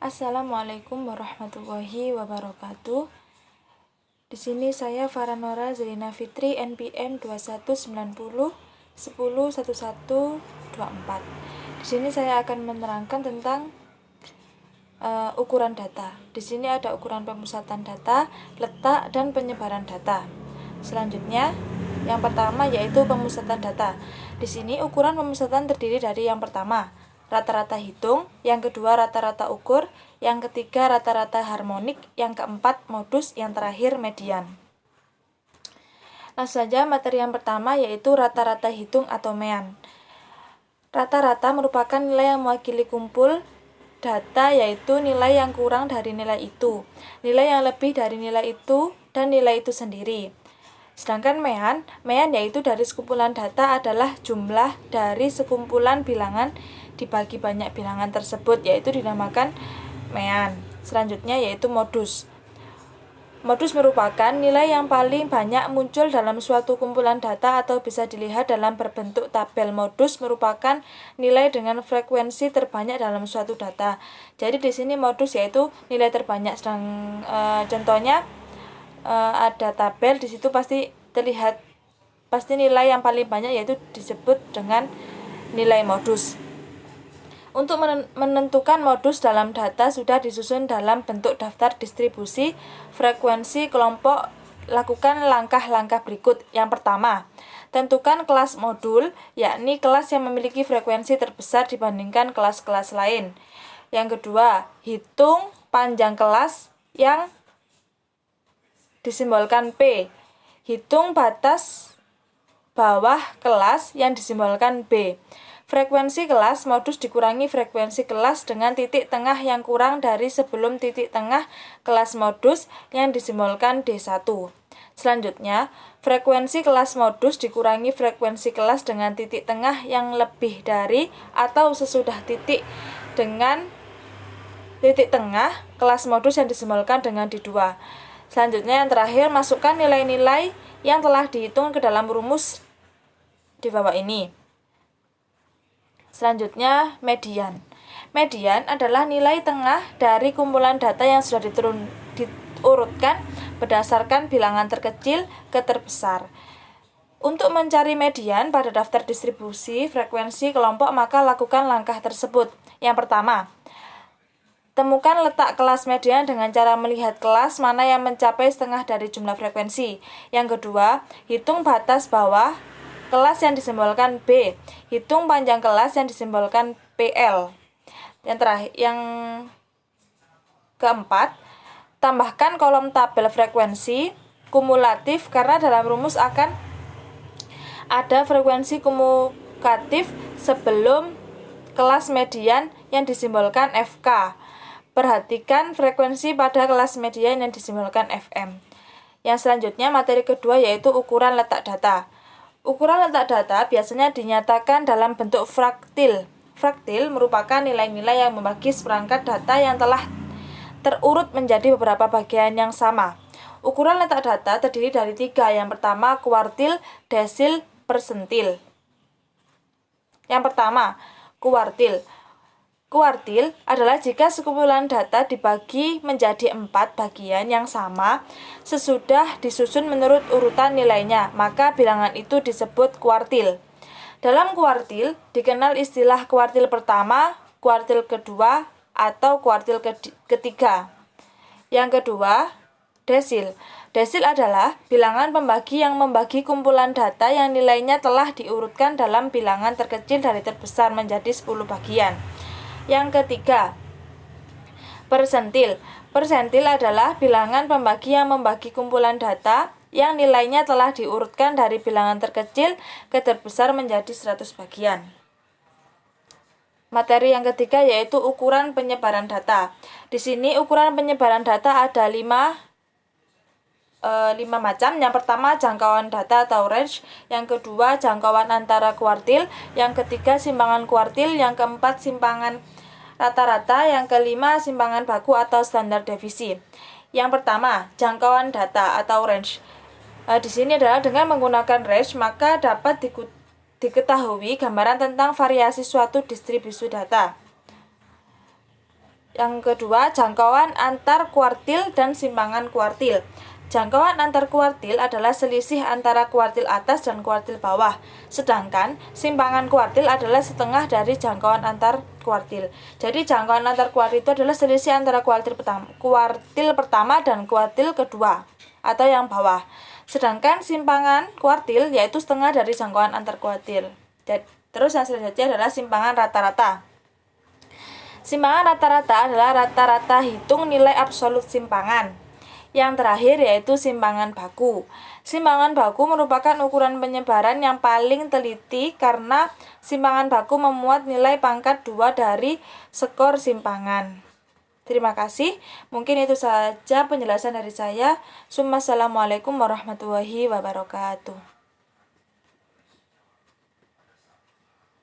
Assalamualaikum warahmatullahi wabarakatuh. Di sini saya Faranora Zelina Fitri, NPM 2190101124. Di sini saya akan menerangkan tentang ukuran data. Di sini ada ukuran pemusatan data, letak, dan penyebaran data. Selanjutnya, yang pertama yaitu pemusatan data. Di sini ukuran pemusatan terdiri dari yang pertama, rata-rata hitung, yang kedua rata-rata ukur, yang ketiga rata-rata harmonik, yang keempat modus, yang terakhir median. Langsung saja materi yang pertama yaitu rata-rata hitung atau mean. Rata-rata merupakan nilai yang mewakili kumpul data, yaitu nilai yang kurang dari nilai itu, nilai yang lebih dari nilai itu, dan nilai itu sendiri. Sedangkan mean yaitu dari sekumpulan data adalah jumlah dari sekumpulan bilangan dibagi banyak bilangan tersebut, yaitu dinamakan mean. Selanjutnya yaitu modus. Modus merupakan nilai yang paling banyak muncul dalam suatu kumpulan data atau bisa dilihat dalam berbentuk tabel. Modus merupakan nilai dengan frekuensi terbanyak dalam suatu data. Jadi di sini modus yaitu nilai terbanyak. Contohnya ada tabel, di situ pasti terlihat nilai yang paling banyak, yaitu disebut dengan nilai modus. Untuk menentukan modus dalam data sudah disusun dalam bentuk daftar distribusi frekuensi kelompok. Lakukan langkah-langkah berikut. Yang pertama, tentukan kelas modul, yakni kelas yang memiliki frekuensi terbesar dibandingkan kelas-kelas lain. Yang kedua, hitung panjang kelas yang disimbolkan P. Hitung batas bawah kelas yang disimbolkan B. Frekuensi kelas modus dikurangi frekuensi kelas dengan titik tengah yang kurang dari sebelum titik tengah kelas modus yang disimbolkan D1. Selanjutnya, frekuensi kelas modus dikurangi frekuensi kelas dengan titik tengah yang lebih dari atau sesudah titik dengan titik tengah kelas modus yang disimbolkan dengan D2. Selanjutnya yang terakhir, masukkan nilai-nilai yang telah dihitung ke dalam rumus di bawah ini. Selanjutnya, median. Median adalah nilai tengah dari kumpulan data yang sudah diurutkan berdasarkan bilangan terkecil ke terbesar. Untuk mencari median pada daftar distribusi frekuensi kelompok, maka lakukan langkah tersebut. Yang pertama, temukan letak kelas median dengan cara melihat kelas mana yang mencapai setengah dari jumlah frekuensi. Yang kedua, hitung batas bawah kelas yang disimbolkan B. Hitung panjang kelas yang disimbolkan PL. Yang keempat, tambahkan kolom tabel frekuensi kumulatif karena dalam rumus akan ada frekuensi kumulatif sebelum kelas median yang disimbolkan FK. Perhatikan frekuensi pada kelas median yang disimbolkan FM. Yang selanjutnya materi kedua yaitu ukuran letak data. Ukuran letak data biasanya dinyatakan dalam bentuk fraktil. Fraktil merupakan nilai-nilai yang membagi seperangkat data yang telah terurut menjadi beberapa bagian yang sama. Ukuran letak data terdiri dari 3. Yang pertama, kuartil, desil, persentil. Yang pertama, kuartil. Kuartil adalah jika sekumpulan data dibagi menjadi 4 bagian yang sama sesudah disusun menurut urutan nilainya, maka bilangan itu disebut kuartil. Dalam kuartil dikenal istilah kuartil pertama, kuartil kedua, atau kuartil ketiga. Yang kedua, desil. Desil adalah bilangan pembagi yang membagi kumpulan data yang nilainya telah diurutkan dalam bilangan terkecil dari terbesar menjadi 10 bagian. Yang ketiga, persentil. Persentil adalah bilangan pembagi yang membagi kumpulan data yang nilainya telah diurutkan dari bilangan terkecil ke terbesar menjadi 100 bagian. Materi yang ketiga yaitu ukuran penyebaran data. Di sini ukuran penyebaran data ada 5 macam. Yang pertama, jangkauan data atau range. Yang kedua, jangkauan antara kuartil. Yang ketiga, simpangan kuartil. Yang keempat, simpangan rata-rata. Yang kelima, simpangan baku atau standar deviasi. Yang pertama, jangkauan data atau range. Di sini adalah dengan menggunakan range maka dapat diketahui gambaran tentang variasi suatu distribusi data. Yang kedua, jangkauan antar kuartil dan simpangan kuartil. Jangkauan antar kuartil adalah selisih antara kuartil atas dan kuartil bawah, sedangkan simpangan kuartil adalah setengah dari jangkauan antar kuartil. Jadi jangkauan antar kuartil itu adalah selisih antara kuartil pertama dan kuartil kedua atau yang bawah. Sedangkan simpangan kuartil yaitu setengah dari jangkauan antar kuartil. Terus yang selanjutnya adalah simpangan rata-rata. Simpangan rata-rata adalah rata-rata hitung nilai absolut simpangan. Yang terakhir yaitu simpangan baku. Simpangan baku merupakan ukuran penyebaran yang paling teliti karena simpangan baku memuat nilai pangkat 2 dari skor simpangan. Terima kasih. Mungkin itu saja penjelasan dari saya. Assalamualaikum warahmatullahi wabarakatuh.